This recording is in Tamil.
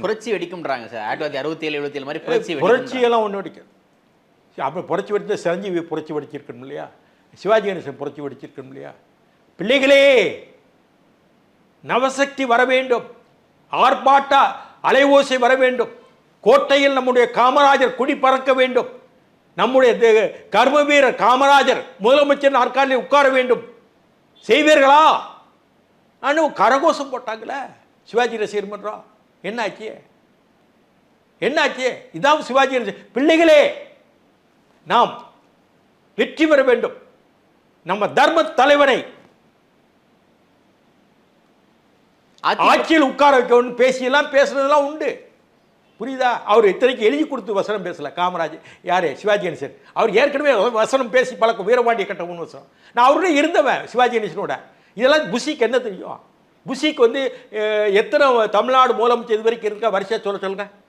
புரட்சி வெடிக்கும்ன்றாங்க சார். 1967 77 மாதிரி புரட்சியெல்லாம் ஒன்று வெடிக்கும். அப்போ புரட்சி வெடித்த சிரஞ்சீவி புரட்சி வெடிச்சிருக்கணும் இல்லையா? சிவாஜி கணேசன் புரட்சி வெடிச்சிருக்கணும் இல்லையா? பிள்ளைகளே, நவசக்தி வர வேண்டும், ஆர்ப்பாட்ட அலைவோசை வர வேண்டும், கோட்டையில் நம்முடைய காமராஜர் குடி பறக்க வேண்டும், நம்முடைய கர்ம வீரர் காமராஜர் முதலமைச்சர் நாற்காலில் உட்கார வேண்டும். செய்வீர்களா? கரகோஷம் போட்டாங்களே சிவாஜி ரசிகர் மன்றம். என்னாச்சு? என்னாச்சு? இதான் சிவாஜி ரசிகர். பிள்ளைகளே, நாம் வெற்றி பெற வேண்டும். நம்ம தர்ம தலைவனை ஆட்சியில் உட்கார வைக்க வேண்டும். பேசுறதெல்லாம் உண்டு, புரியுதா? அவர் இத்தனைக்கு எழுதி கொடுத்து வசனம் பேசல காமராஜர். யாரு? சிவாஜி கணேசன். அவர் ஏற்கனவே வசனம் பேசி பழக்கம். வீரபாண்டிய கட்டபொம்மன் வசனம். நான் அவருடைய இருந்தவன் சிவாஜி கணேசனோட. இதெல்லாம் புஷிக்கு என்ன தெரியும்? புஷிக்கு எத்தனை தமிழ்நாடு முதலமைச்சர் இது வரைக்கும் இருக்கா? வருஷம் சொல்லுங்க.